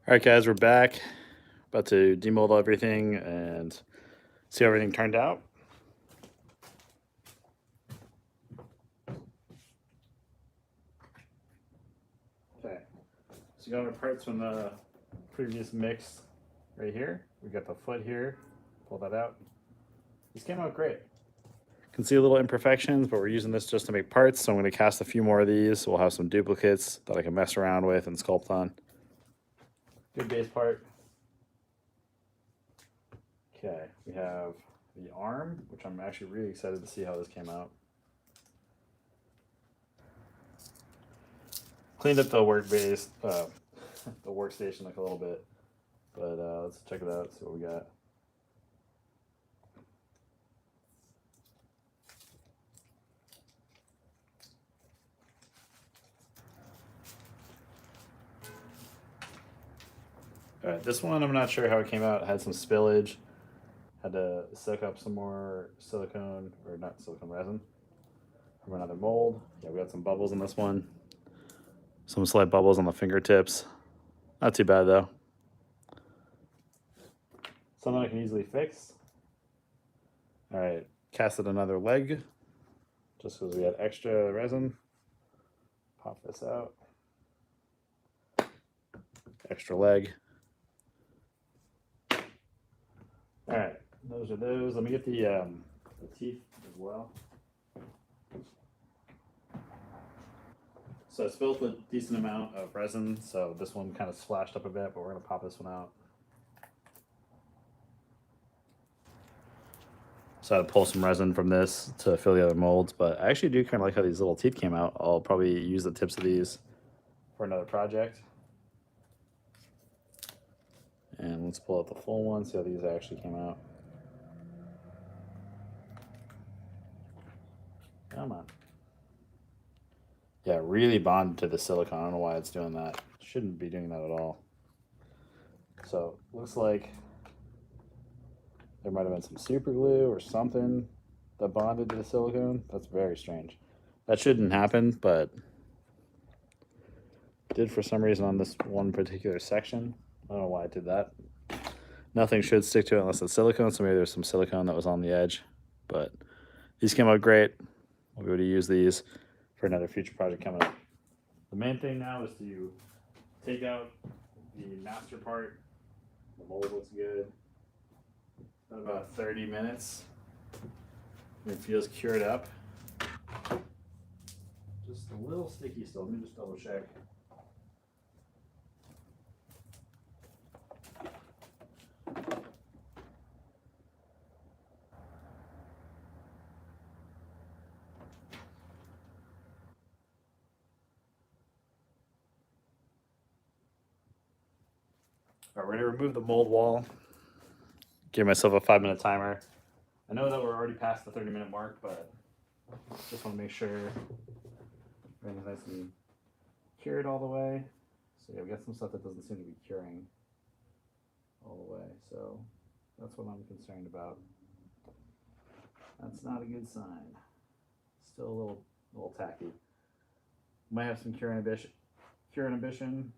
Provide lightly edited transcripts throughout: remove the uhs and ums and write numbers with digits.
All right, guys, we're back. About to demold everything and see how everything turned out. Okay, so you got our parts from the previous mix right here. We got the foot here. Pull that out. These came out great. Can see a little imperfections, but we're using this just to make parts. So I'm going to cast a few more of these. We'll have some duplicates that I can mess around with and sculpt on. Good base part. Okay, we have the arm, which I'm actually really excited to see how this came out. Cleaned up the work base, the workstation like a little bit, but let's check it out. See what we got. All right, this one I'm not sure how it came out. It had some spillage. Had to suck up some more silicone, or not silicone, resin from another mold. Yeah, we got some bubbles in this one. Some slight bubbles on the fingertips. Not too bad though. Something I can easily fix. All right, casted another leg just because we had extra resin. Pop this out. Extra leg. All right, those are those. Let me get the teeth as well. So I spilled a decent amount of resin, so this one kind of splashed up a bit, but we're gonna pop this one out. So I had to pull some resin from this to fill the other molds, but I actually do kind of like how these little teeth came out. I'll probably use the tips of these for another project. And let's pull out the full one, see how these actually came out. Come on. Yeah, really bonded to the silicone. I don't know why it's doing that. Shouldn't be doing that at all. So looks like there might have been some super glue or something that bonded to the silicone. That's very strange. That shouldn't happen, but did for some reason on this one particular section. I don't know why it did that. Nothing should stick to it unless it's silicone, so maybe there's some silicone that was on the edge. But these came out great. We'll be able to use these for another future project coming up. The main thing now is to take out the master part. The mold looks good. Been about 30 minutes. It feels cured up. Just a little sticky still. Let me just double check. All right, we're gonna remove the mold wall. Give myself a 5-minute timer. I know that we're already past the 30-minute mark, but just want to make sure everything's nice and cured all the way. So yeah, we got some stuff that doesn't seem to be curing all the way. So that's what I'm concerned about. That's not a good sign. Still a little tacky. Might have some cure inhibition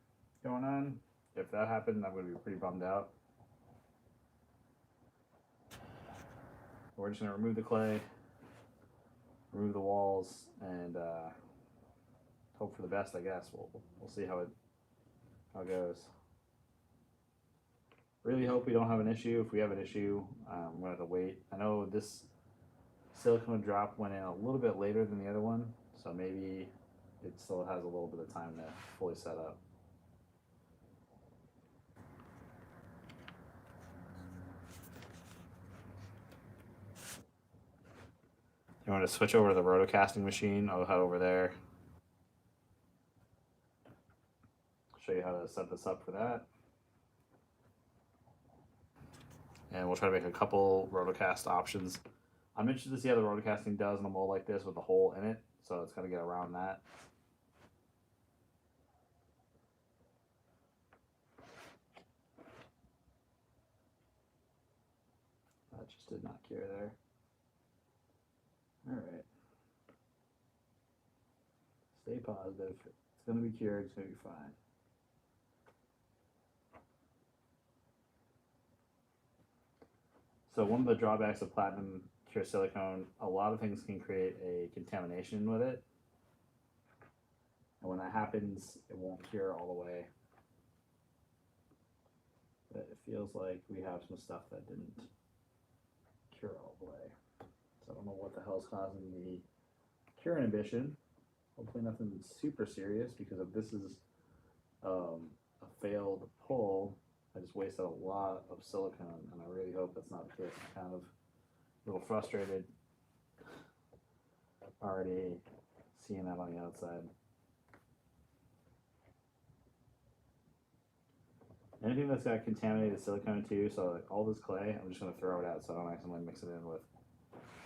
going on. If that happened, I'm going to be pretty bummed out. We're just going to remove the clay, remove the walls, and hope for the best. I guess we'll see how it goes. Really hope we don't have an issue. If we have an issue, I'm gonna have to wait. I know this silicone drop went in a little bit later than the other one, so maybe it still has a little bit of time to fully set up. You want to switch over to the Roto Casting machine? I'll head over there. Show you how to set this up for that. And we'll try to make a couple rotocast options. I'm interested to see how the rotocasting does in a mold like this with a hole in it, so it's got to get around that. That just did not cure there. All right. Stay positive. It's going to be cured. It's going to be fine. So one of the drawbacks of platinum cure silicone, a lot of things can create a contamination with it. And when that happens, it won't cure all the way. But it feels like we have some stuff that didn't cure all the way. So I don't know what the hell's causing the cure inhibition. Hopefully nothing super serious, because if this is a failed pull, I just wasted a lot of silicone, and I really hope that's not the case. I'm kind of a little frustrated already seeing that on the outside. Anything that's got contaminated silicone too, so like all this clay, I'm just going to throw it out so I don't accidentally mix it in with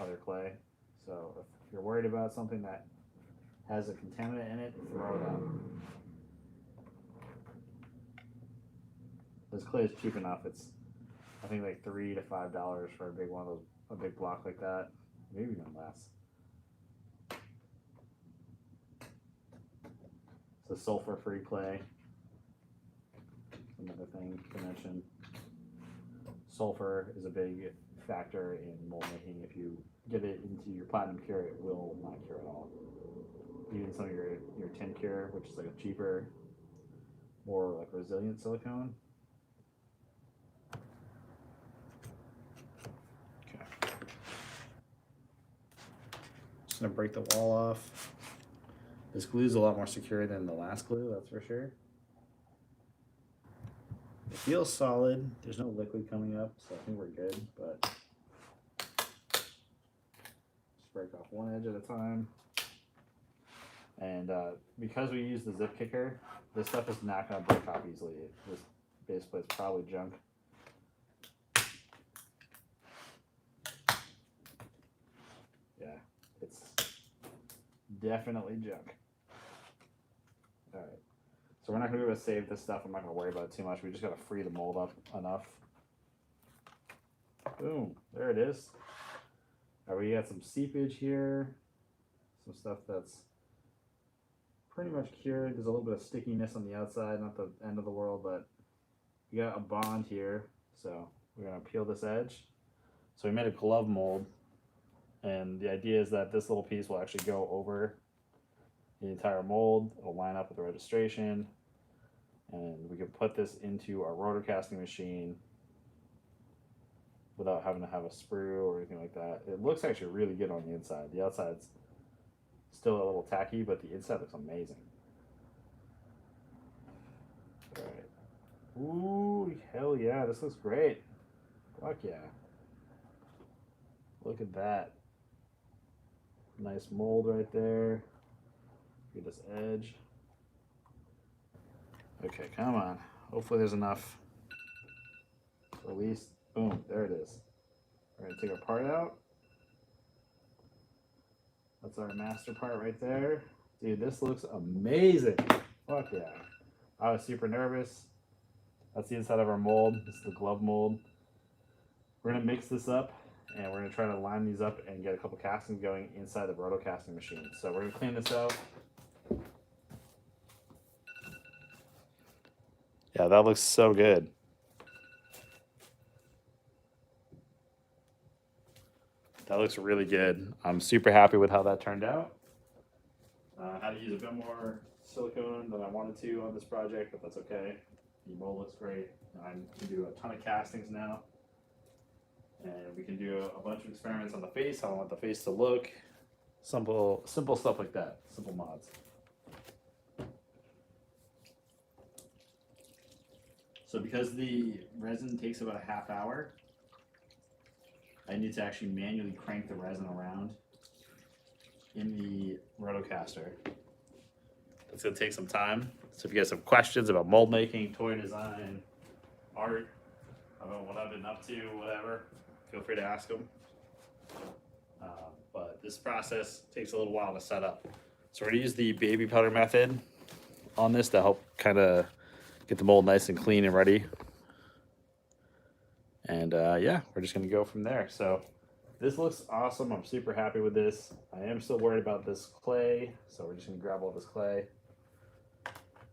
other clay. So if you're worried about something that has a contaminant in it, throw it out. This clay is cheap enough. It's, I think, like $3 to $5 for a big one of those, a big block like that. Maybe even less. It's a sulfur-free clay. Another thing to mention. Sulfur is a big factor in mold making. If you get it into your platinum cure, it will not cure at all. Even some of your tin cure, which is like a cheaper, more like resilient silicone. Okay. Just gonna break the wall off. This glue is a lot more secure than the last glue, that's for sure. It feels solid. There's no liquid coming up, so I think we're good, but just break off one edge at a time. And because we use the zip kicker, this stuff is not going to break off easily. This base plate's probably junk. Yeah, it's definitely junk. All right. So we're not going to be able to save this stuff. I'm not going to worry about it too much. We just got to free the mold up enough. Boom. There it is. All right, we got some seepage here. Some stuff that's pretty much cured. There's a little bit of stickiness on the outside. Not the end of the world, but we got a bond here. So we're going to peel this edge. So we made a glove mold. And the idea is that this little piece will actually go over the entire mold. It'll line up with the registration, and we can put this into our rotor casting machine without having to have a sprue or anything like that. It looks actually really good on the inside. The outside's still a little tacky, but the inside looks amazing. All right. Ooh, hell yeah, this looks great. Fuck yeah. Look at that. Nice mold right there. Get this edge. Okay, come on. Hopefully there's enough. Release. Boom, there it is. We're gonna take our part out. That's our master part right there. Dude, this looks amazing. Fuck yeah. I was super nervous. That's the inside of our mold. This is the glove mold. We're gonna mix this up, and we're gonna try to line these up and get a couple castings going inside the roto casting machine. So we're gonna clean this out. Yeah, that looks so good. That looks really good. I'm super happy with how that turned out. I had to use a bit more silicone than I wanted to on this project, but that's okay. The mold looks great. I can do a ton of castings now. And we can do a bunch of experiments on the face, how I want the face to look. Simple stuff like that, simple mods. So because the resin takes about a half hour, I need to actually manually crank the resin around in the rotocaster. It's gonna take some time. So if you guys have questions about mold making, toy design, art, about what I've been up to, whatever, feel free to ask them. But this process takes a little while to set up. So we're gonna use the baby powder method on this to help kind of get the mold nice and clean and ready. And yeah, we're just gonna go from there. So this looks awesome. I'm super happy with this. I am still worried about this clay, so we're just gonna grab all this clay.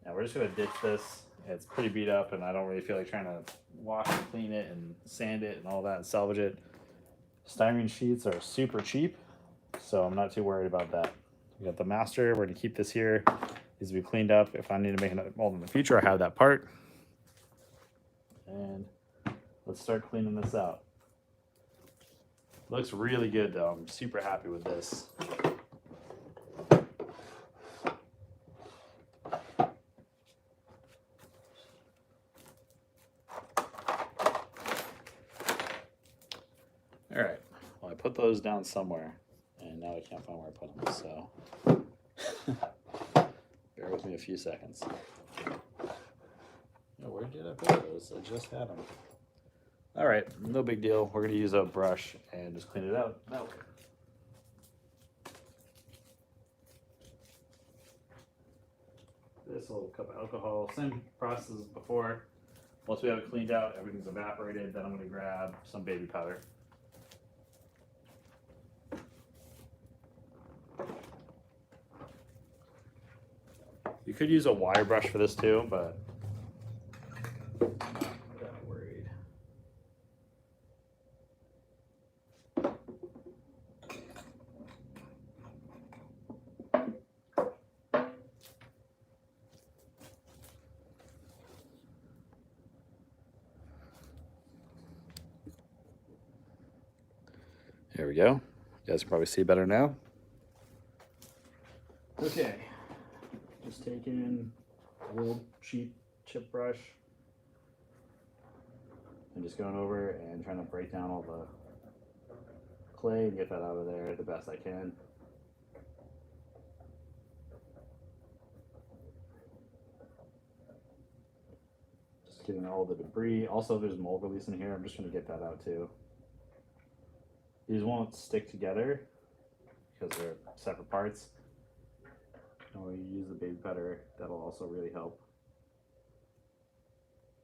And we're just gonna ditch this It's pretty beat up, and I don't really feel like trying to wash and clean it and sand it and all that and salvage it. Styrene sheets are super cheap, so I'm not too worried about that. We got the master. We're gonna keep this here. These will be cleaned up. If I need to make another mold in the future, I have that part. And let's start cleaning this out. Looks really good though. I'm super happy with this. All right, well, I put those down somewhere, and now I can't find where I put them, so bear with me a few seconds. Oh, where did I put those? I just had them. All right, no big deal. We're gonna use a brush and just clean it out that way. This little cup of alcohol, same process as before. Once we have it cleaned out, everything's evaporated, then I'm gonna grab some baby powder. You could use a wire brush for this too, but I'm not that worried. There we go. You guys can probably see better now. Okay, just taking a little cheap chip brush and just going over and trying to break down all the clay and get that out of there the best I can. Just getting all the debris. Also, there's mold release in here. I'm just going to get that out too. These won't stick together because they're separate parts. And when you use the baby powder, that'll also really help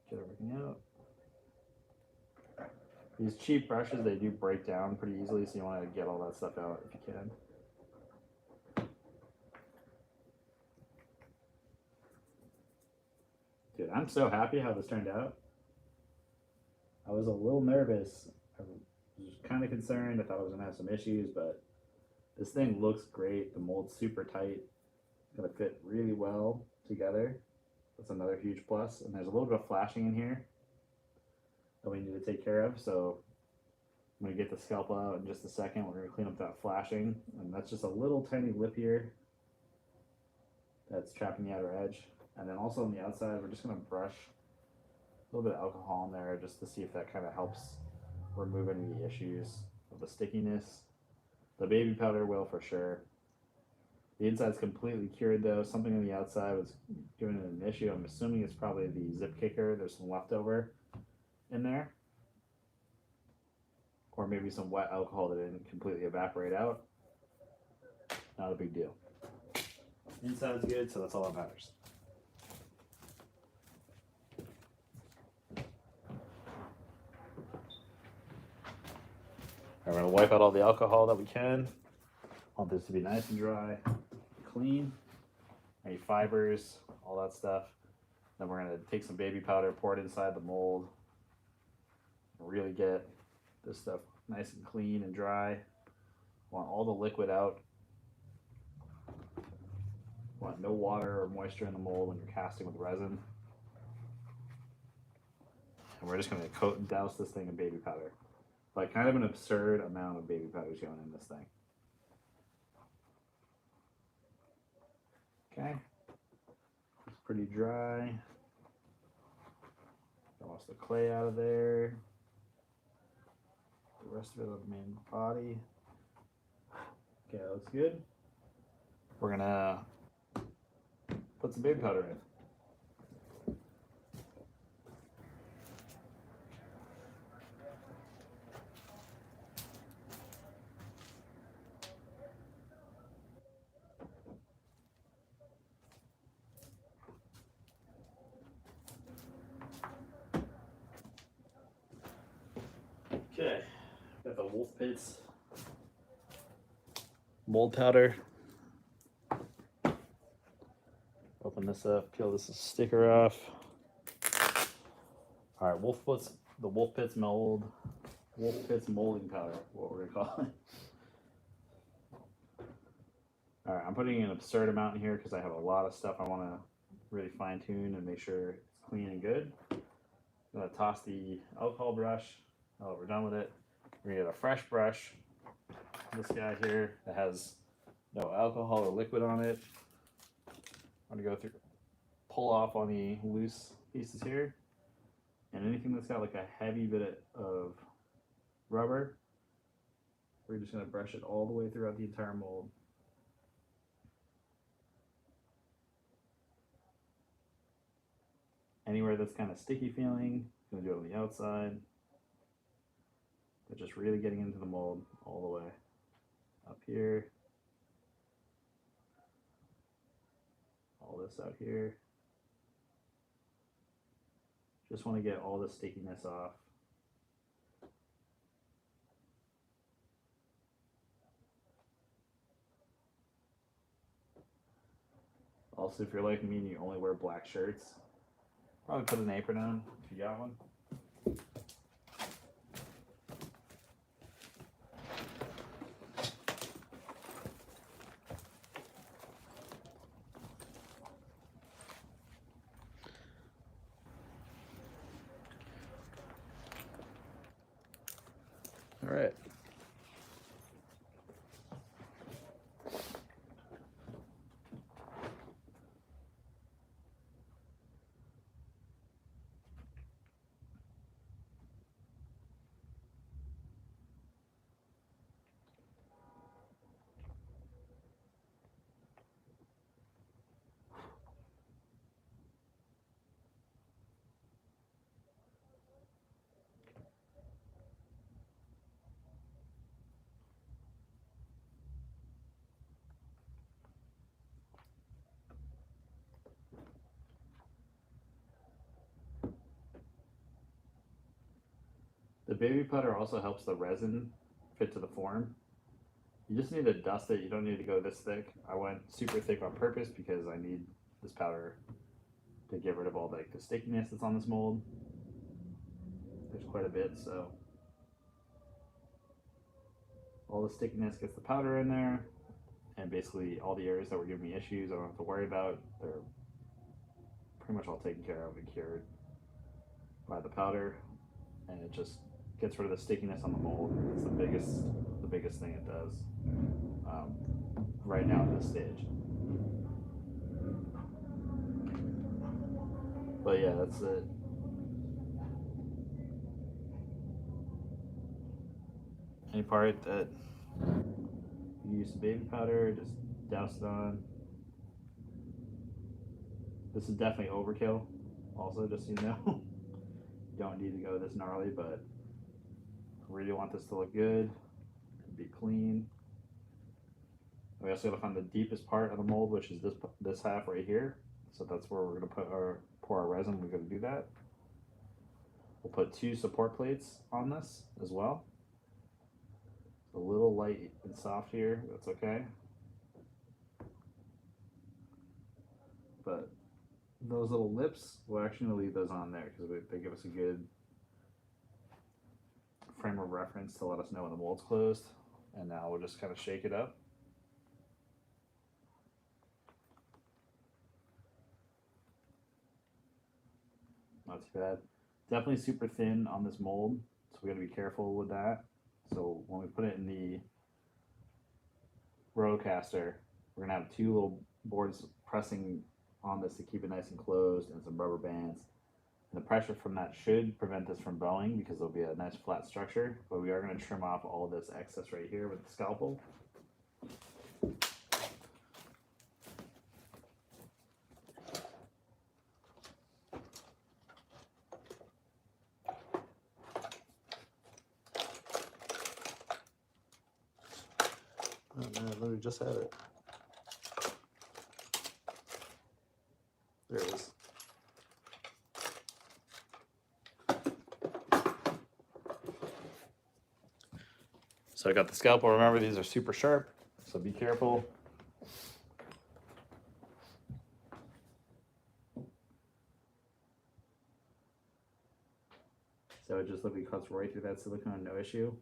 get everything out. These cheap brushes, they do break down pretty easily, so you want to get all that stuff out if you can. Dude, I'm so happy how this turned out. I was a little nervous. I was kind of concerned. I thought I was going to have some issues, but this thing looks great. The mold's super tight. It's going to fit really well together. That's another huge plus. And there's a little bit of flashing in here that we need to take care of. So I'm going to get the scalpel out in just a second. We're going to clean up that flashing. And that's just a little tiny lip here that's trapping the outer edge. And then also on the outside, we're just going to brush a little bit of alcohol in there just to see if that kind of helps remove any of the issues of the stickiness. The baby powder will for sure. The inside's completely cured though. Something on the outside was giving it an issue. I'm assuming it's probably the zip kicker. There's some leftover in there. Or maybe some wet alcohol that didn't completely evaporate out. Not a big deal. Inside's good, so that's all that matters. We're going to wipe out all the alcohol that we can. Want this to be nice and dry, clean, any fibers, all that stuff. Then we're going to take some baby powder, pour it inside the mold, and really get this stuff nice and clean and dry. Want all the liquid out. Want no water or moisture in the mold when you're casting with resin. And we're just going to coat and douse this thing in baby powder. Like kind of an absurd amount of baby powder is going in this thing. Okay, it's pretty dry. Got most of the clay out of there. The rest of it on the main body. Okay, that looks good. We're gonna put some baby powder in. Okay, got the Wolf Pits mold powder. Open this up, peel this sticker off. All right, the Wolf Pits molding powder, what we're gonna call it. All right, I'm putting an absurd amount in here because I have a lot of stuff I want to really fine tune and make sure it's clean and good. I'm gonna toss the alcohol brush. Oh, we're done with it. We're gonna get a fresh brush. This guy here that has no alcohol or liquid on it. I'm gonna go through, pull off on the loose pieces here, and anything that's got like a heavy bit of rubber, we're just gonna brush it all the way throughout the entire mold. Anywhere that's kind of sticky feeling, gonna do it on the outside, but just really getting into the mold all the way up here, all this out here. Just want to get all the stickiness off. Also, if you're like me and you only wear black shirts, probably put an apron on if you got one. All right. The baby powder also helps the resin fit to the form. You just need to dust it. You don't need to go this thick. I went super thick on purpose because I need this powder to get rid of all the stickiness that's on this mold. There's quite a bit, so all the stickiness gets the powder in there, and basically all the areas that were giving me issues I don't have to worry about. They're pretty much all taken care of and cured by the powder, and it just gets rid of the stickiness on the mold. It's the biggest thing it does right now at this stage. But yeah, that's it. Any part that you use some baby powder, just douse it on. This is definitely overkill. Also, just so you know, you don't need to go this gnarly, but I really want this to look good, be clean. We also got to find the deepest part of the mold, which is this half right here. So that's where we're going to pour our resin. We're going to do that. We'll put 2 support plates on this as well. It's a little light and soft here. That's okay. But those little lips, we're actually going to leave those on there because they give us a good frame of reference to let us know when the mold's closed. And now we'll just kind of shake it up. Not too bad. Definitely super thin on this mold, so we got to be careful with that. So when we put it in the Roto Caster, we're gonna have 2 little boards pressing on this to keep it nice and closed, and some rubber bands. And the pressure from that should prevent this from bowing because there'll be a nice flat structure. But we are going to trim off all this excess right here with the scalpel. Oh man, I literally just had it. There it is. So I got the scalpel. Remember, these are super sharp, so be careful. So it just literally cuts right through that silicone, no issue.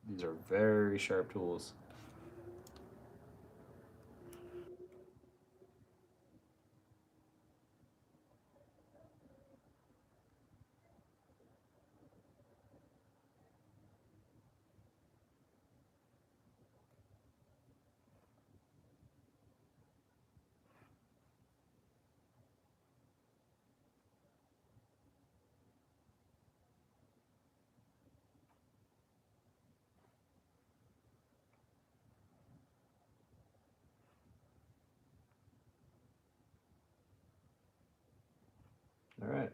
These are very sharp tools. All right.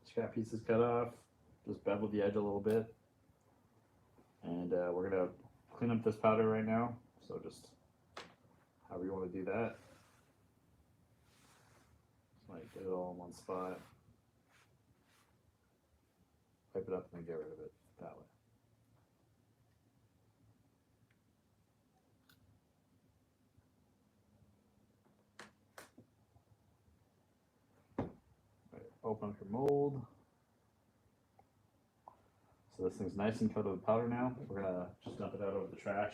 Scrap pieces cut off. Just bevel the edge a little bit. And we're going to clean up this powder right now. So just however you want to do that. Just like get it all in one spot. Wipe it up and then get rid of it that way. Right, open up your mold. So this thing's nice and coated with powder now. We're going to just dump it out over the trash.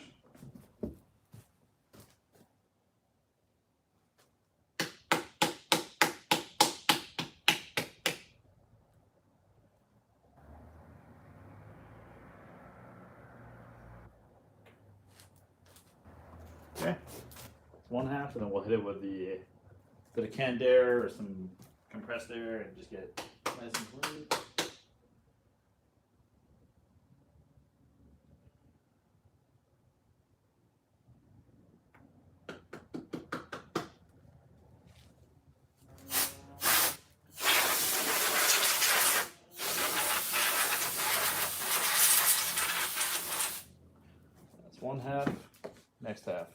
Okay, one half, and then we'll hit it with the bit of canned air or some compressed air and just get nice and clean. That's one half, next half.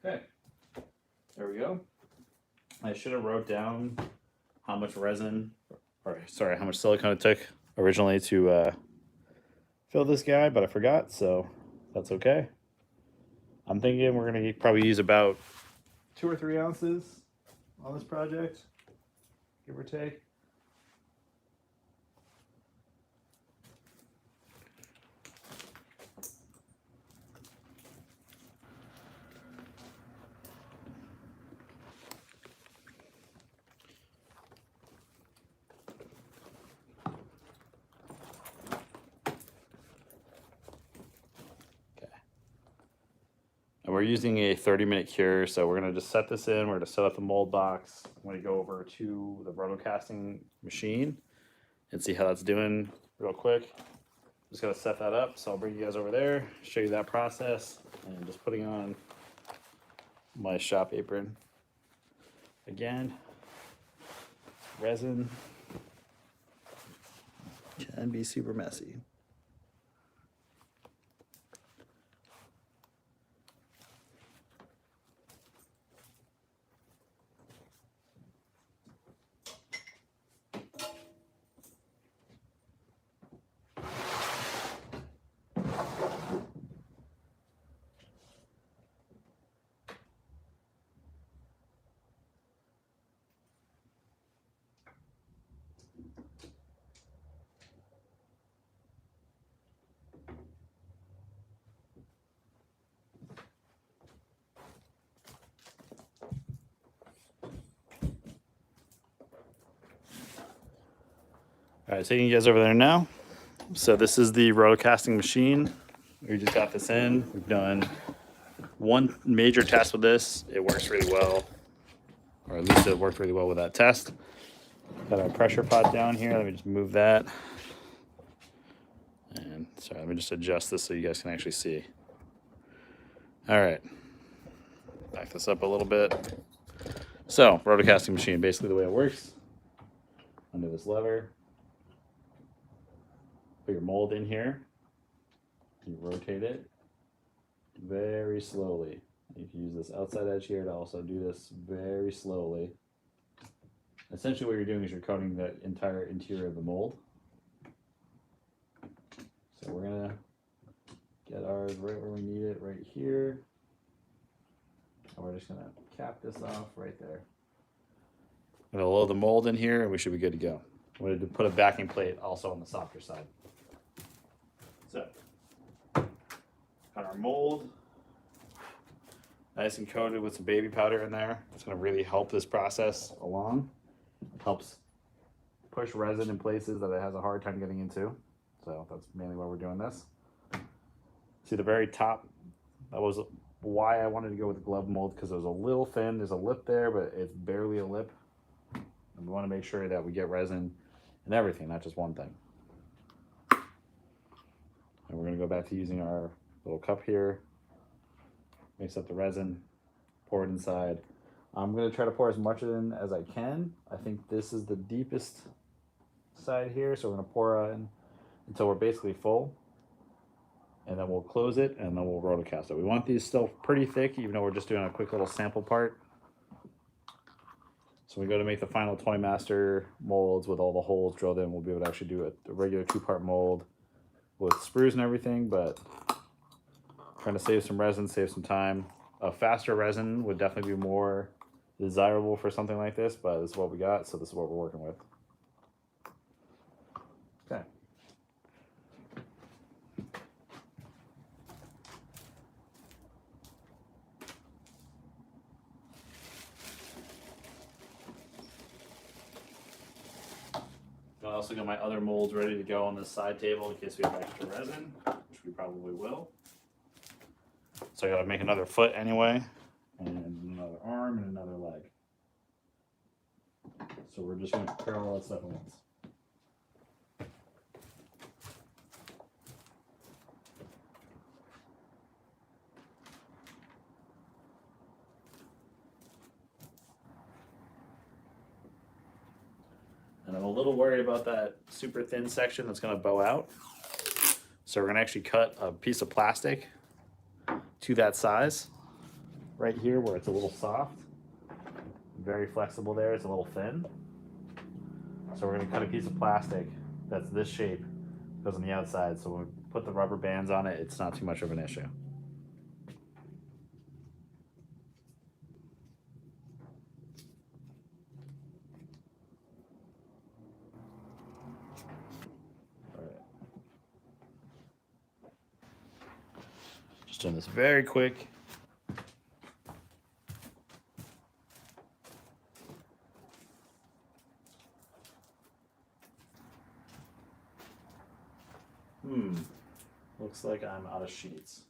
Okay, there we go. I should have wrote down how much resin, or sorry, how much silicone it took originally to fill this guy, but I forgot, so that's okay. I'm thinking we're gonna probably use about 2 or 3 ounces on this project, give or take. And we're using a 30-minute cure, so we're gonna just set this in. We're gonna set up the mold box. I'm gonna go over to the Roto Casting machine and see how that's doing real quick. Just gotta set that up, so I'll bring you guys over there, show you that process, and just putting on my shop apron. Again, resin can be super messy. All right, taking you guys over there now. So this is the Roto Casting machine. We just got this in. We've done one major test with this. It works really well, or at least it worked really well with that test. Got our pressure pot down here. Let me just move that. And sorry, let me just adjust this so you guys can actually see. All right, back this up a little bit. So, Roto Casting machine, basically the way it works. Under this lever, put your mold in here. You rotate it very slowly You can use this outside edge here to also do this very slowly. Essentially what you're doing is you're coating the entire interior of the mold. So we're gonna get ours right where we need it, right here. And we're just gonna cap this off right there. I'm gonna load the mold in here and we should be good to go. I'm gonna put a backing plate also on the softer side. So, got our mold nice and coated with some baby powder in there. It's gonna really help this process along. Helps push resin in places that it has a hard time getting into. So that's mainly why we're doing this. See the very top, that was why I wanted to go with the glove mold, because it was a little thin. There's a lip there, but it's barely a lip. And we want to make sure that we get resin in everything, not just one thing. And we're going to go back to using our little cup here. Mix up the resin, pour it inside. I'm going to try to pour as much in as I can. I think this is the deepest side here, so we're going to pour in until we're basically full. And then we'll close it, and then we'll roto cast it. We want these still pretty thick, even though we're just doing a quick little sample part. So we go to make the final 20 master molds with all the holes drilled in. We'll be able to actually do a regular 2-part mold with sprues and everything, but trying to save some resin, save some time. A faster resin would definitely be more desirable for something like this, but this is what we got, so this is what we're working with. Okay. I also got my other molds ready to go on this side table in case we have extra resin, which we probably will. So I gotta make another foot anyway, and another arm and another leg. So we're just gonna prepare all that stuff at once. And I'm a little worried about that super thin section that's gonna bow out. So we're gonna actually cut a piece of plastic to that size right here where it's a little soft. Very flexible there, it's a little thin. So we're gonna cut a piece of plastic that's this shape, goes on the outside, so when we put the rubber bands on it, it's not too much of an issue. Just doing this very quick. Looks like I'm out of sheets.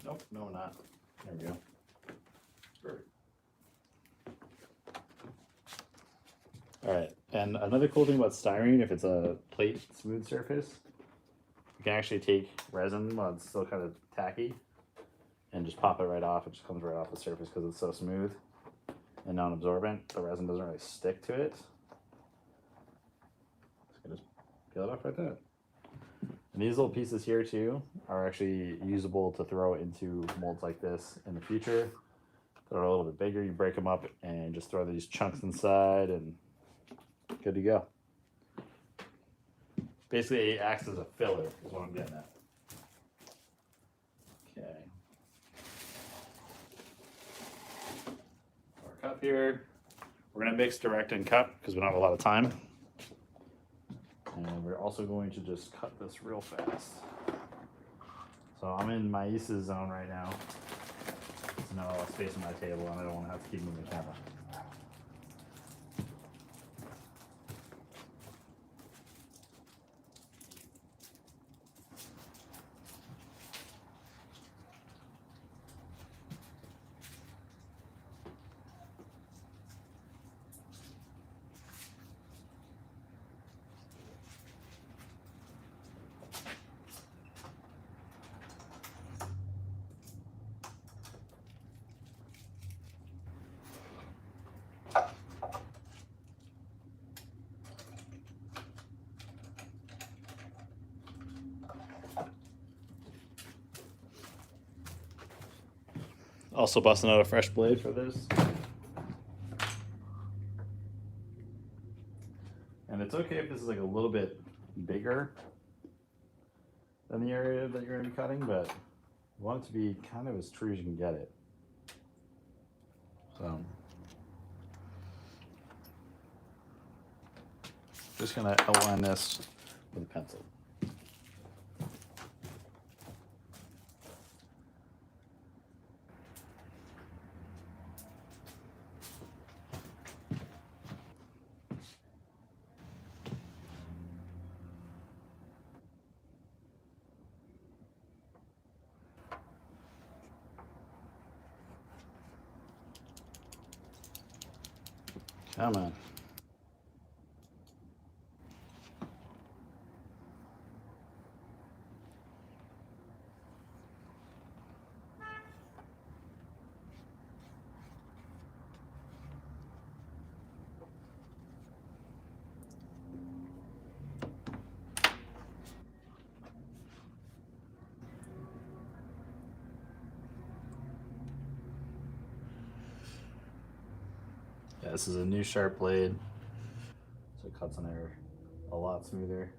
Nope, no, we're not. There we go. Perfect. All right, and another cool thing about styrene, if it's a plate smooth surface, you can actually take resin while it's still kind of tacky and just pop it right off. It just comes right off the surface because it's so smooth and non-absorbent. The resin doesn't really stick to it. Just peel it off right there. And these little pieces here too are actually usable to throw into molds like this in the future. They're a little bit bigger, you break them up and just throw these chunks inside and good to go. Basically it acts as a filler is what I'm getting at. Okay. Our cup here. We're gonna mix direct and cup because we don't have a lot of time. And we're also going to just cut this real fast. So I'm in my Isa's zone right now. There's not a lot of space on my table and I don't want to have to keep moving the camera. Also busting out a fresh blade for this. And it's okay if this is like a little bit bigger than the area that you're going to be cutting, but you want it to be kind of as true as you can get it. So just going to outline this with a pencil. Come on. Yeah, this is a new sharp blade, so it cuts on there a lot smoother.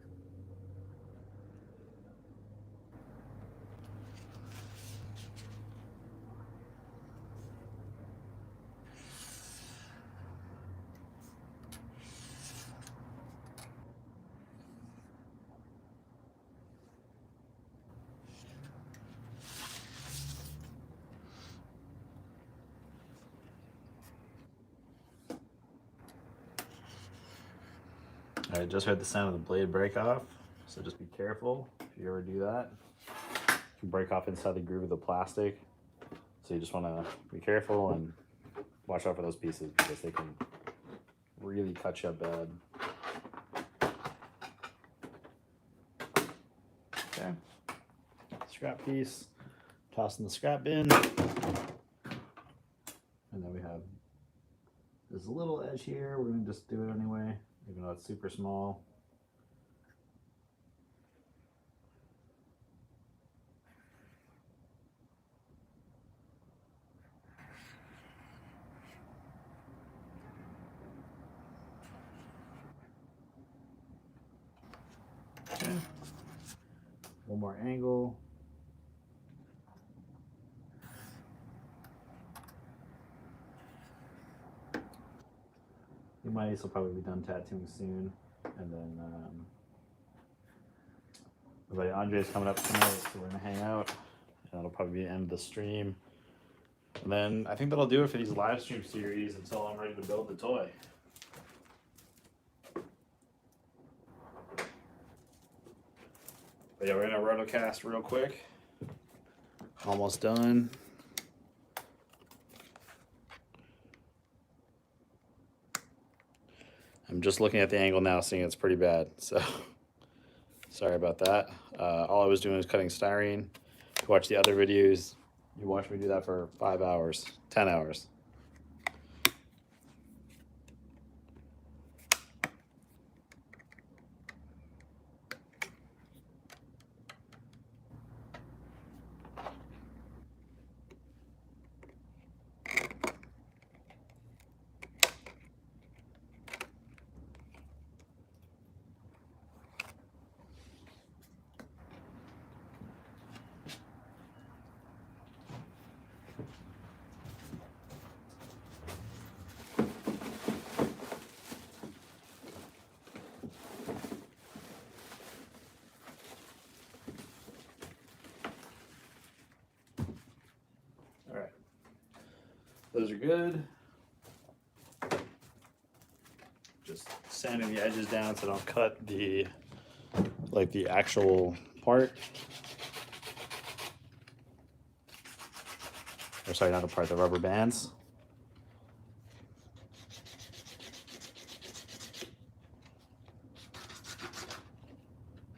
I just heard the sound of the blade break off, so just be careful if you ever do that. You can break off inside the groove of the plastic, so you just want to be careful and watch out for those pieces because they can really cut you up bad. Okay, scrap piece, toss in the scrap bin, and then we have this little edge here. We're going to just do it anyway, even though it's super small. Okay. One more angle. My ace will probably be done tattooing soon, and then my buddy Andre's coming up tonight, so we're gonna hang out, and that'll probably be the end of the stream. And then I think that'll do it for these live stream series until I'm ready to build the toy. But yeah, we're gonna roto cast real quick. Almost done. I'm just looking at the angle now, seeing it's pretty bad, so sorry about that. All I was doing was cutting styrene. To watch the other videos, you watch me do that for 5 hours, 10 hours. Those are good. Just sanding the edges down so I don't cut the actual part. Or sorry, not the part, the rubber bands.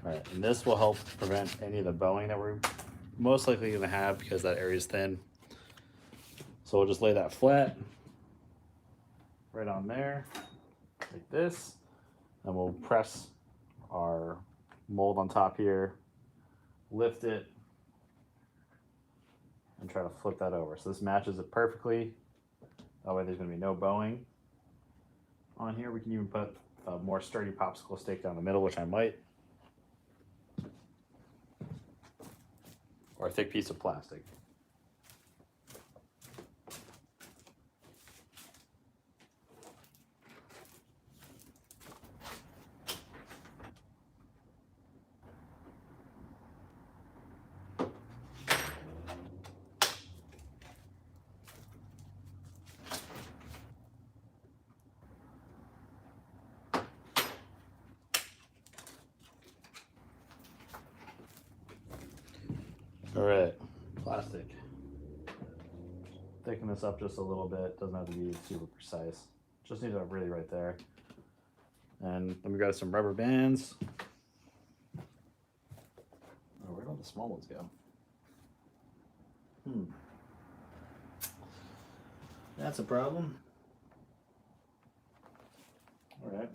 All right, and this will help prevent any of the bowing that we're most likely gonna have because that area is thin. So we'll just lay that flat right on there, like this. And we'll press our mold on top here, lift it, and try to flip that over. So this matches it perfectly. That way there's going to be no bowing on here. We can even put a more sturdy popsicle stick down the middle, which I might. Or a thick piece of plastic. All right, plastic. Thicken this up just a little bit. Doesn't have to be super precise. Just need it really right there. And then we got some rubber bands. Oh, where'd all the small ones go? That's a problem. All right.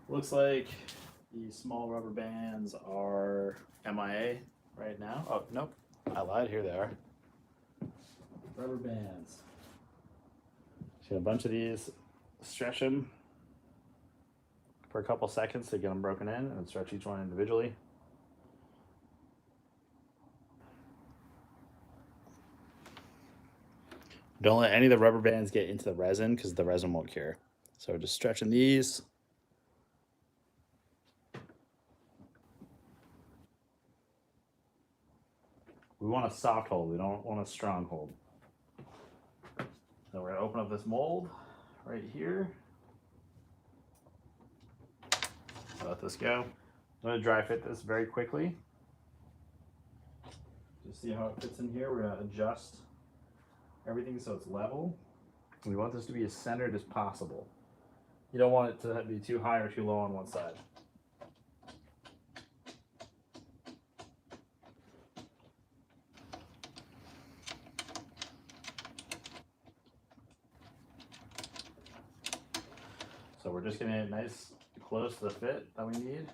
Looks like the small rubber bands are MIA right now. Oh, nope. I lied. Here they are. Rubber bands. Just get a bunch of these, stretch them for a couple seconds to get them broken in, and stretch each one individually. Don't let any of the rubber bands get into the resin because the resin won't cure. So just stretching these. We want a soft hold. We don't want a strong hold. So we're gonna open up this mold right here. Let this go. I'm gonna dry fit this very quickly. Just see how it fits in here. We're gonna adjust everything so it's level. We want this to be as centered as possible. You don't want it to be too high or too low on one side. So we're just getting it nice close to the fit that we need.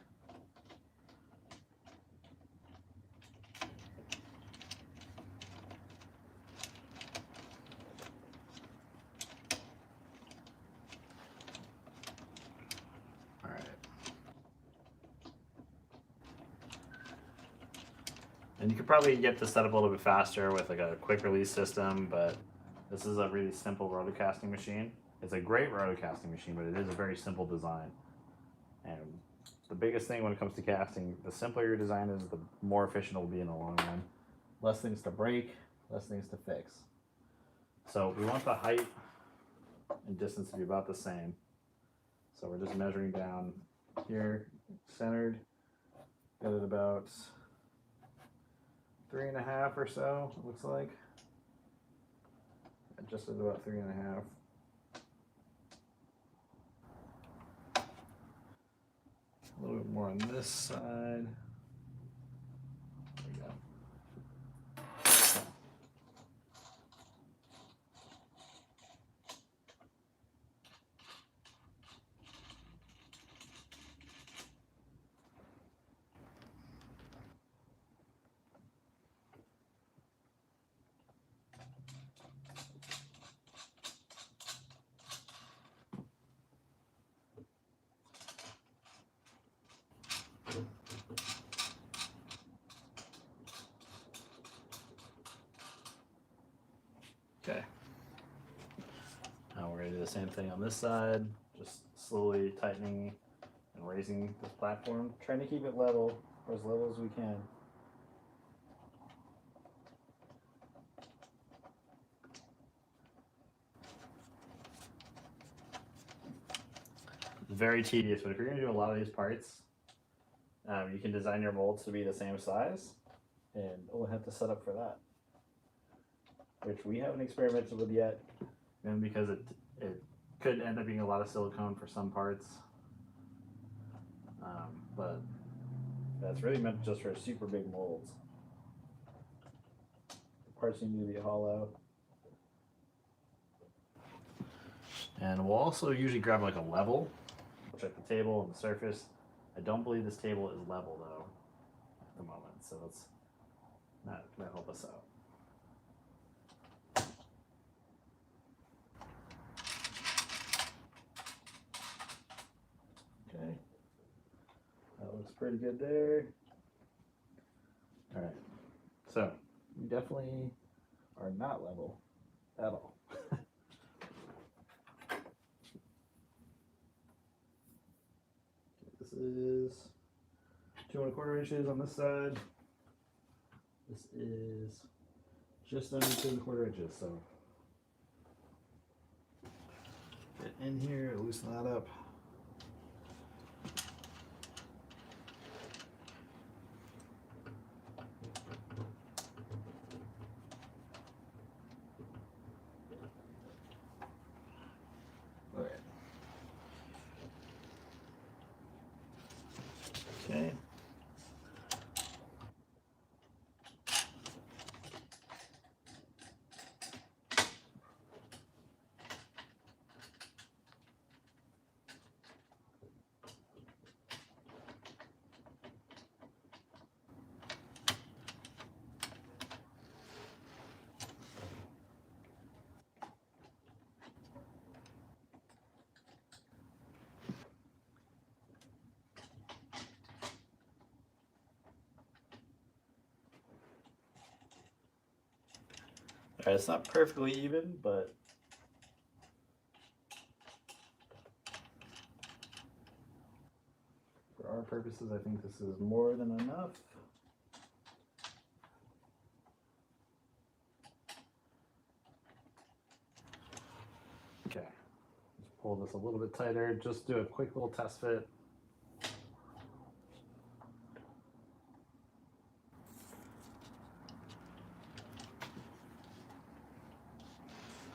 All right. And you could probably get this set up a little bit faster with like a quick release system, but this is a really simple roto casting machine. It's a great roto casting machine, but it is a very simple design. And the biggest thing when it comes to casting, the simpler your design is, the more efficient it will be in the long run. Less things to break, less things to fix. So we want the height and distance to be about the same. So we're just measuring down here, centered, got it about 3.5 or so, it looks like. Just at about 3.5. A little bit more on this side. There we go. Okay. Now we're going to do the same thing on this side, just slowly tightening and raising this platform, trying to keep it level, or as level as we can. It's very tedious, but if you're going to do a lot of these parts, you can design your molds to be the same size, and only have to set up for that, which we haven't experimented with yet, and because it could end up being a lot of silicone for some parts, but that's really meant just for super big molds. The parts need to be hollow. And we'll also usually grab like a level, check the table and the surface. I don't believe this table is level though at the moment, so let's That might help us out. Okay, that looks pretty good there. All right, so we definitely are not level at all. This is 2 1/4 inches on this side. This is just under 2 1/4 inches, so get in here, loosen that up. All right. Okay. All right, it's not perfectly even, but for our purposes, I think this is more than enough. Okay, let's pull this a little bit tighter. Just do a quick little test fit.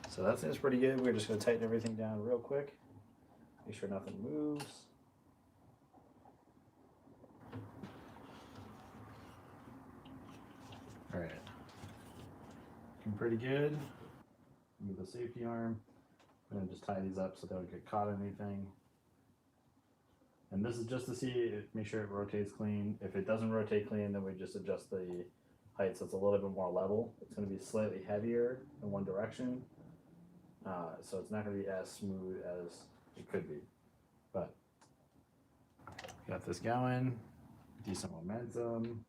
So that seems pretty good. We're just going to tighten everything down real quick. Make sure nothing moves. All right. Looking pretty good. Move the safety arm. I'm going to just tie these up so they don't get caught in anything. And this is just to see, make sure it rotates clean. If it doesn't rotate clean, then we just adjust the height so it's a little bit more level. It's going to be slightly heavier in one direction. So it's not going to be as smooth as it could be. But got this going. Decent momentum.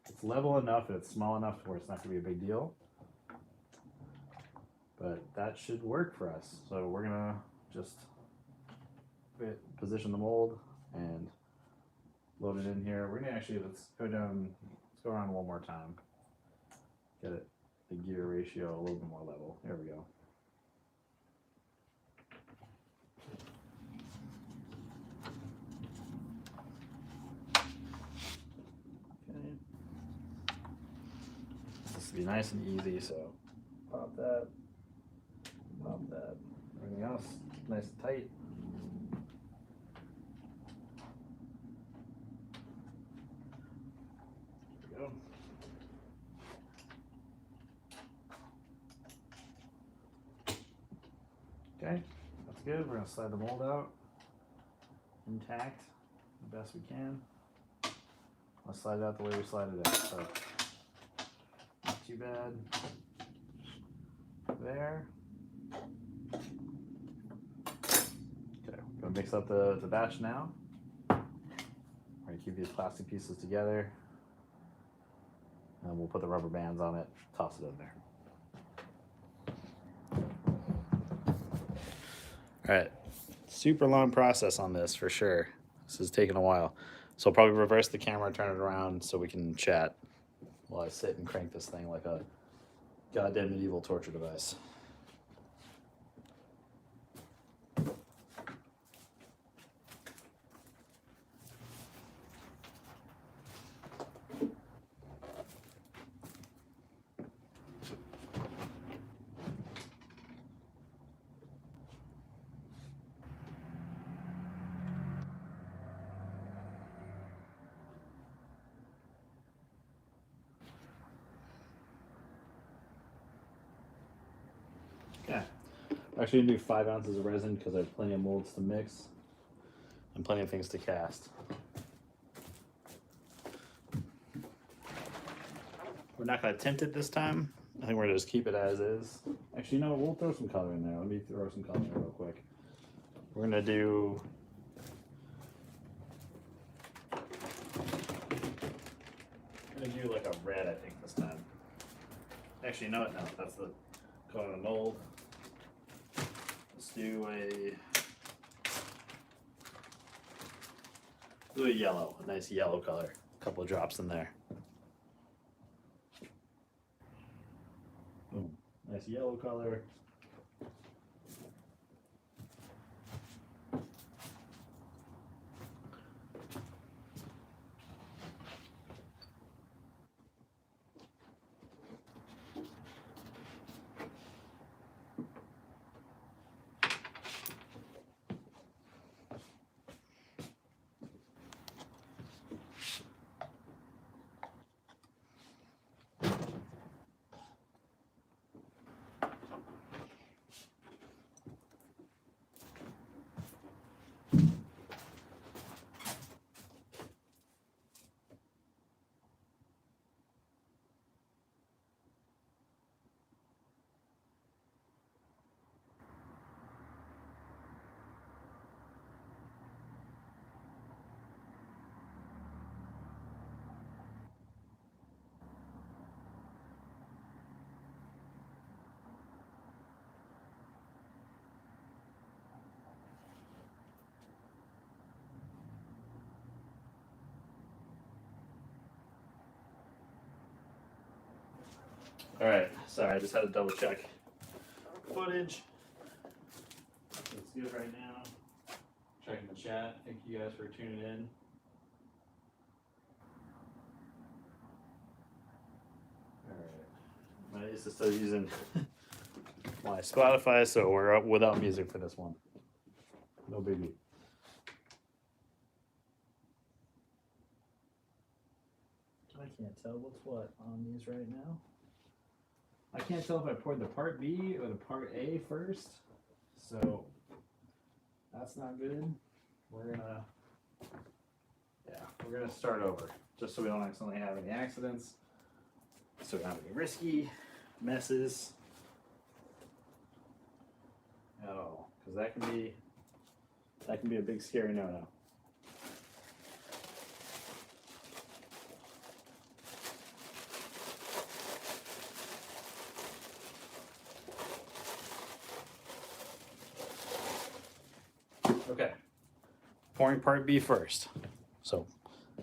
It's level enough and it's small enough to where it's not going to be a big deal. But that should work for us. So we're going to just position the mold and load it in here. We're going to actually, let's go around one more time. Get it, the gear ratio a little bit more level. There we go. Okay. This will be nice and easy, so pop that, everything else nice and tight. There we go. Okay, that's good. We're going to slide the mold out intact the best we can. Let's slide it out the way we slide it out. So not too bad. There. Okay, we're going to mix up the batch now. We're going to keep these plastic pieces together. And we'll put the rubber bands on it, toss it in there. All right, super long process on this for sure. This is taking a while. So I'll probably reverse the camera, turn it around so we can chat while I sit and crank this thing like a goddamn medieval torture device. Yeah, I'm actually gonna do 5 ounces of resin because I have plenty of molds to mix and plenty of things to cast. not going to tint it this time. I think we're going to just keep it as is. Actually, no, we'll throw some color in there. Let me throw some color in there real quick. We're going to do... I'm going to do like a red, I think, this time. Actually, no, that's the color of the mold. Let's do a yellow, a nice yellow color. A couple of drops in there. Boom. Nice yellow color. All right, sorry, I just had to double check footage. It's good right now. Checking the chat. Thank you guys for tuning in. All right, my niece is still using my Spotify, so we're up without music for this one. No biggie. I can't tell what's what on these right now. I can't tell if I poured the part B or the part A first, so that's not good. We're gonna start over, just so we don't accidentally have any accidents, so we don't have any risky messes at all, because that can be a big scary no-no. Okay, pouring part B first. So,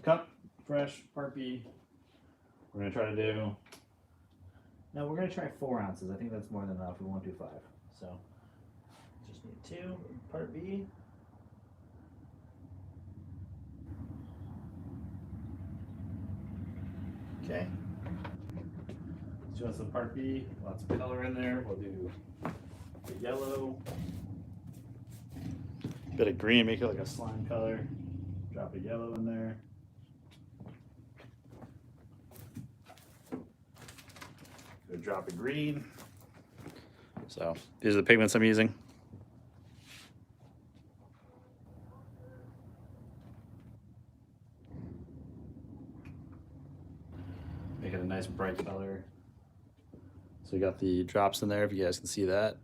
cup, fresh, part B. We're gonna try to do. No, we're gonna try 4 ounces. I think that's more than enough. We won't do 5. So, just need 2, part B. Okay. 2 ounces of part B. Lots of color in there. We'll do the yellow. Bit of green, make it like a slime color. Drop a yellow in there. Go drop a green. So these are the pigments I'm using. Make it a nice bright color. So we got the drops in there, if you guys can see that.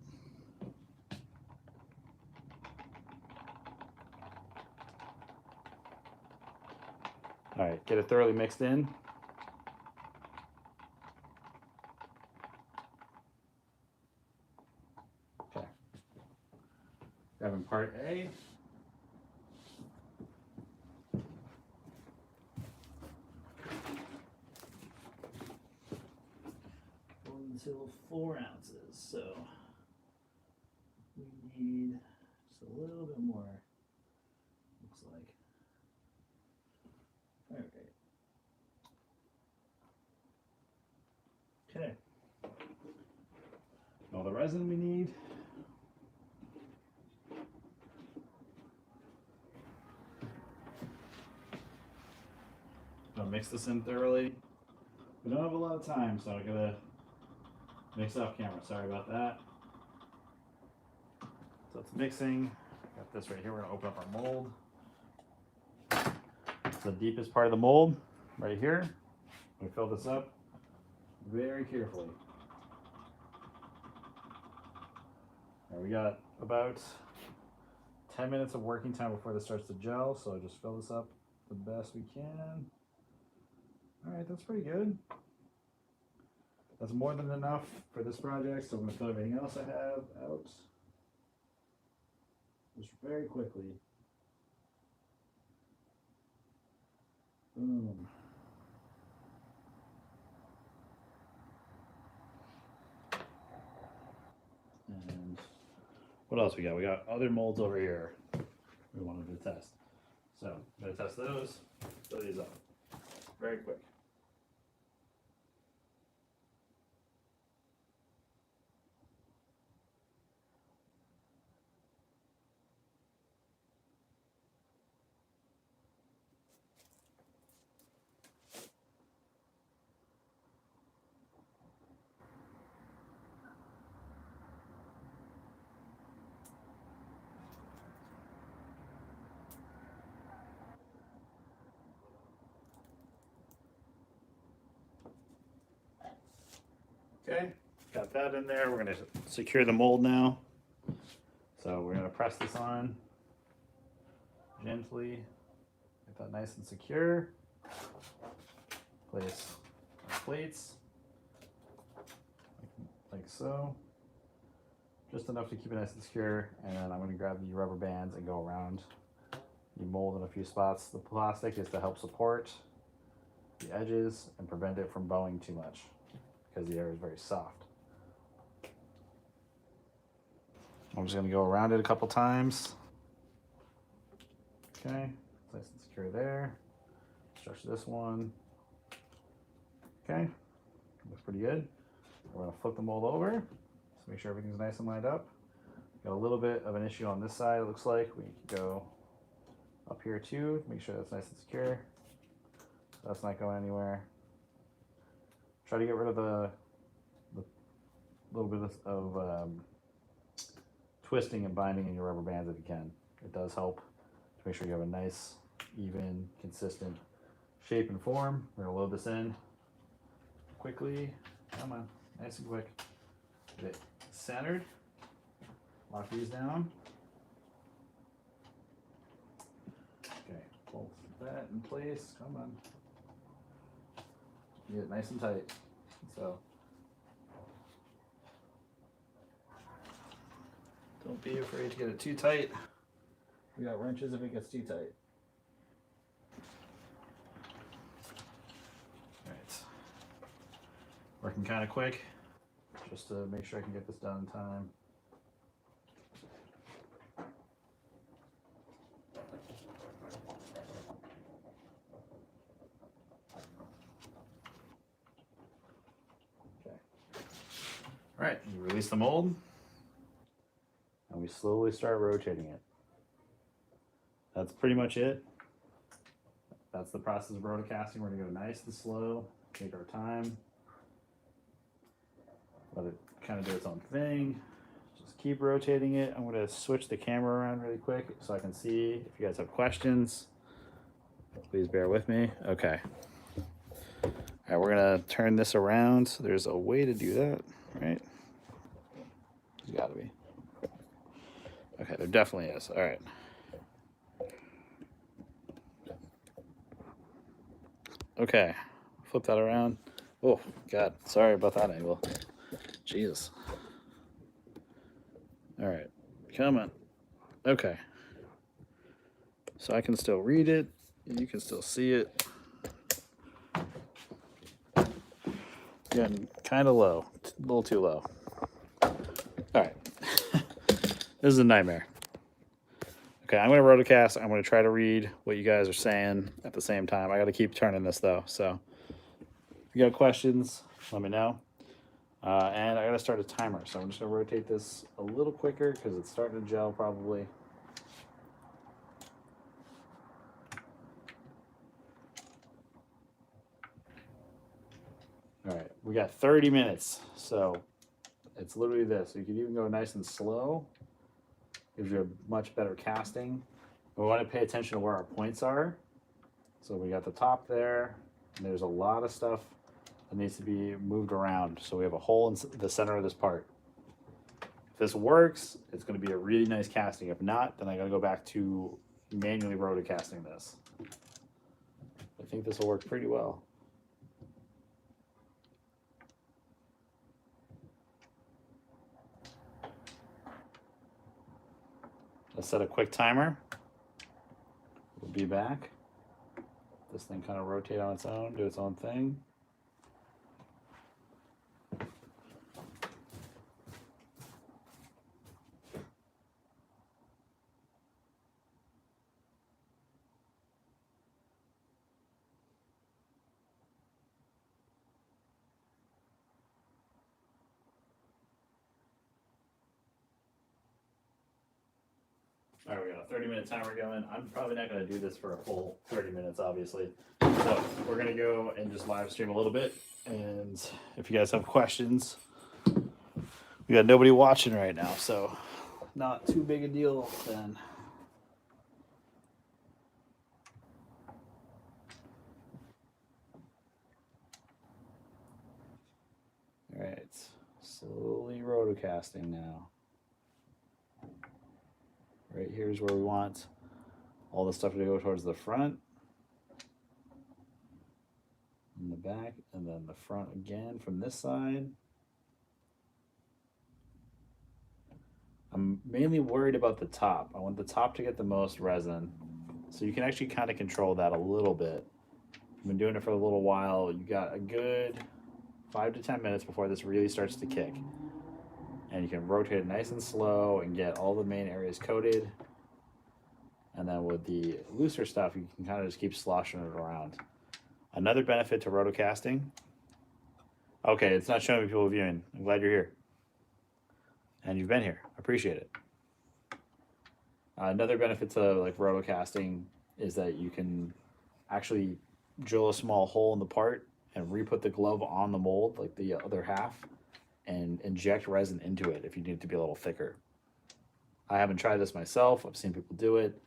All right, get it thoroughly mixed in. Okay. Grabbing part A. Until 4 ounces, so we need just a little bit more, looks like. All right. Okay. All the resin we need. I'll mix this in thoroughly. We don't have a lot of time, so I gotta mix off camera. Sorry about that. So it's mixing. Got this right here. We're gonna open up our mold. It's the deepest part of the mold, right here. We fill this up. very carefully. All right, we got about 10 minutes of working time before this starts to gel, so just fill this up the best we can. All right, that's pretty good. That's more than enough for this project, so I'm gonna fill everything else I have out just very quickly. Boom. And what else we got? We got other molds over here we wanted to test. So I'm gonna test those, fill these up very quick. Okay, got that in there. We're gonna secure the mold now. So we're gonna press this on gently, get that nice and secure. Place our plates like so, just enough to keep it nice and secure. And then I'm gonna grab the rubber bands and go around the mold in a few spots. The plastic is to help support the edges and prevent it from bowing too much, because the air is very soft. I'm just going to go around it a couple times. Okay, nice and secure there. Stretch this one. Okay, looks pretty good. We're going to flip the mold over, just make sure everything's nice and lined up. Got a little bit of an issue on this side, it looks like. We can go up here too, make sure that's nice and secure. That's not going anywhere. Try to get rid of the little bit of twisting and binding in your rubber bands if you can. It does help to make sure you have a nice, even, consistent shape and form. We're gonna load this in quickly. Come on, nice and quick. Get it centered. Lock these down. Okay, pull that in place. Come on. Get it nice and tight. So don't be afraid to get it too tight. We got wrenches if it gets too tight. Alright. Working kind of quick, just to make sure I can get this done in time. Okay. Alright, you release the mold. And we slowly start rotating it. That's pretty much it. That's the process of roto casting. We're gonna go nice and slow, take our time, let it kind of do its own thing. Just keep rotating it. I'm gonna switch the camera around really quick so I can see if you guys have questions. Please bear with me. Okay. All right, we're gonna turn this around. So there's a way to do that, right? There's gotta be. Okay, there definitely is. All right. Okay, flip that around. Oh, God, sorry about that angle. Jesus. All right, come on. Okay. So I can still read it. You can still see it. Getting kind of low, a little too low. All right. This is a nightmare. Okay, I'm going to rotocast. I'm going to try to read what you guys are saying at the same time. I got to keep turning this though. So if you got questions, let me know. And I got to start a timer. So I'm just going to rotate this a little quicker because it's starting to gel probably. All right, we got 30 minutes. So it's literally this. You can even go nice and slow. Gives you a much better casting. We want to pay attention to where our points are. So we got the top there, and there's a lot of stuff It needs to be moved around. So we have a hole in the center of this part. If this works, it's going to be a really nice casting. If not, then I got to go back to manually roto casting this. I think this will work pretty well. Let's set a quick timer. We'll be back. This thing kind of rotate on its own, do its own thing. All right, we got a 30-minute timer going. I'm probably not going to do this for a full 30 minutes, obviously. So we're going to go and just live stream a little bit. And if you guys have questions, we got nobody watching right now, so not too big a deal then. All right, slowly rotocasting now. Right here's where we want all the stuff to go towards the front, and the back, and then the front again from this side. I'm mainly worried about the top. I want the top to get the most resin. So you can actually kind of control that a little bit. I've been doing it for a little while. You got a good 5 to 10 minutes before this really starts to kick. And you can rotate it nice and slow and get all the main areas coated. And then with the looser stuff, you can kind of just keep sloshing it around. Another benefit to roto casting. Okay, it's not showing me people viewing. I'm glad you're here. And you've been here. I appreciate it. Another benefit to like roto casting is that you can actually drill a small hole in the part and re-put the glove on the mold, like the other half, and inject resin into it if you need it to be a little thicker. I haven't tried this myself. I've seen people do it. It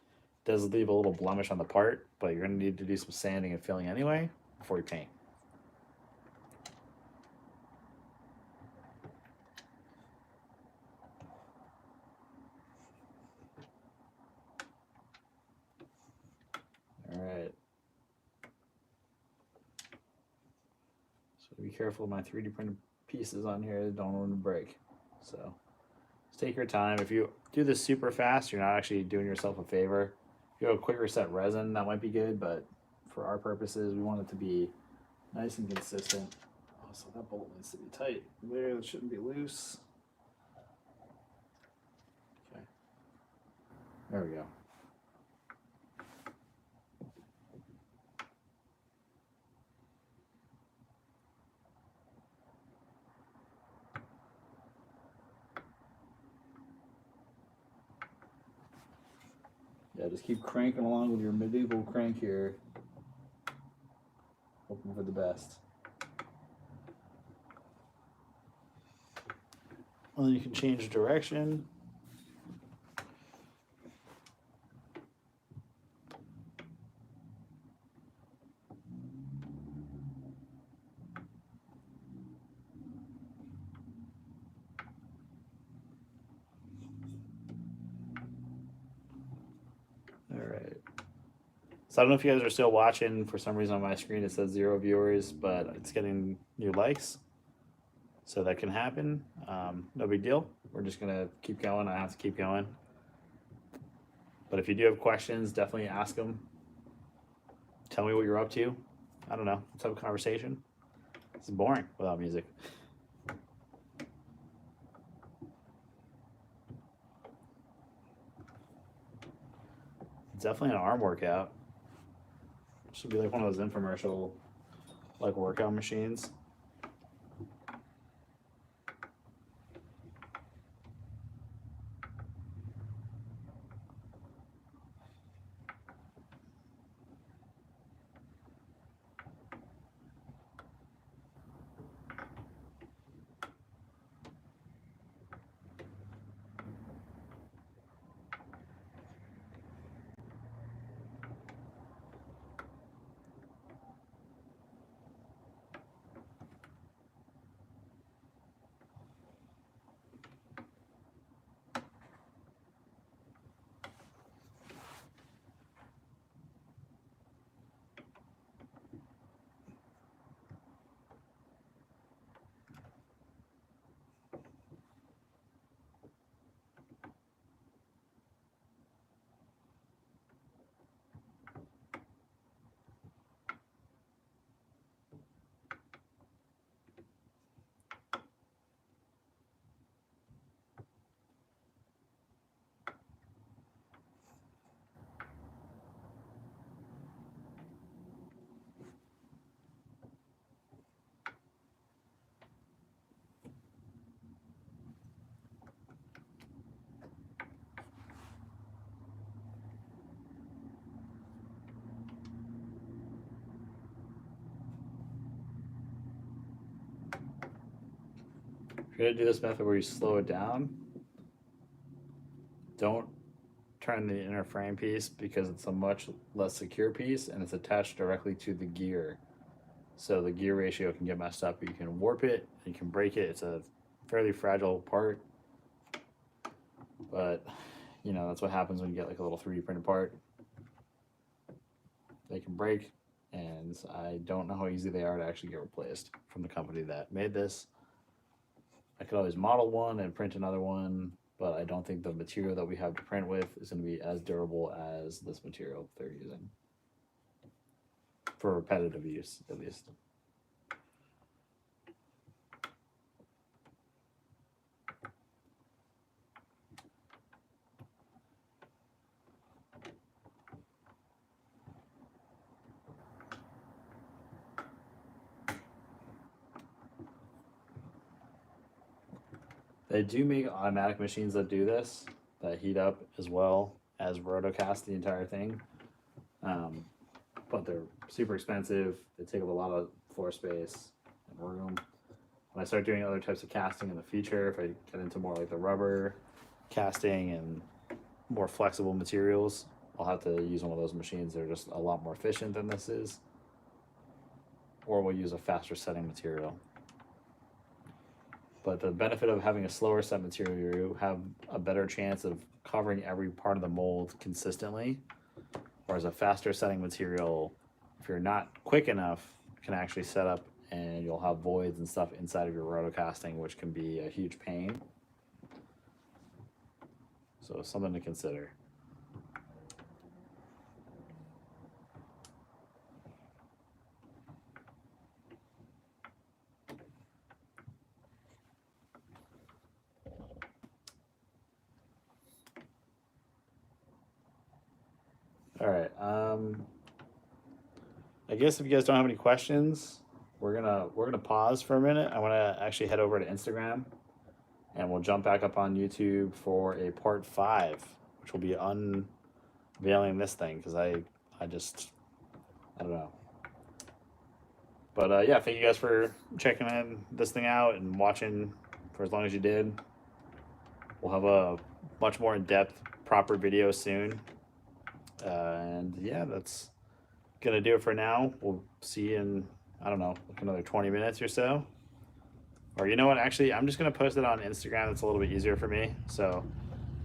does leave a little blemish on the part, but you're going to need to do some sanding and filling anyway before you paint. All right. So be careful of my 3D printed pieces on here. They don't want to break. So just take your time. If you do this super fast, you're not actually doing yourself a favor. If you have a quicker set resin, that might be good, but for our purposes, we want it to be nice and consistent. Oh, so that bolt needs to be tight. There, it shouldn't be loose. Okay. There we go. Yeah, just keep cranking along with your medieval crank here. Hoping for the best. Well, then you can change direction. All right. So I don't know if you guys are still watching. For some reason on my screen it says 0 viewers, but it's getting new likes. So that can happen. No big deal. We're just going to keep going. I have to keep going. But if you do have questions, definitely ask them. Tell me what you're up to. I don't know. Let's have a conversation. It's boring without music. It's definitely an arm workout. Should be like one of those infomercial like workout machines. If you're gonna do this method where you slow it down, don't turn the inner frame piece because it's a much less secure piece and it's attached directly to the gear. So the gear ratio can get messed up. You can warp it, you can break it. It's a fairly fragile part. But, you know, that's what happens when you get like a little 3D printed part. They can break, and I don't know how easy they are to actually get replaced from the company that made this. I could always model one and print another one, but I don't think the material that we have to print with is going to be as durable as this material they're using. For repetitive use, at least. They do make automatic machines that do this, that heat up as well as Roto Cast the entire thing. But they're super expensive. They take up a lot of floor space and room. When I start doing other types of casting in the future, if I get into more like the rubber casting and more flexible materials, I'll have to use one of those machines. They're just a lot more efficient than this is. Or we'll use a faster setting material. But the benefit of having a slower set material, you have a better chance of covering every part of the mold consistently. Whereas a faster setting material, if you're not quick enough, can actually set up and you'll have voids and stuff inside of your roto casting, which can be a huge pain. So something to consider. All right. I guess if you guys don't have any questions, we're gonna pause for a minute. I want to actually head over to Instagram, and we'll jump back up on YouTube for a part 5, which will be unveiling this thing because I don't know. But yeah, thank you guys for checking this thing out and watching for as long as you did. We'll have a much more in-depth, proper video soon. And yeah, that's gonna do it for now. We'll see you in, I don't know, like another 20 minutes or so. Or you know what, actually, I'm just gonna post it on Instagram. That's a little bit easier for me. So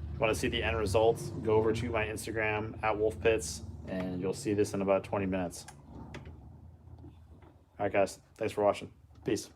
if you wanna see the end results, go over to my Instagram @wolfpits and you'll see this in about 20 minutes. All right, guys, thanks for watching. Peace.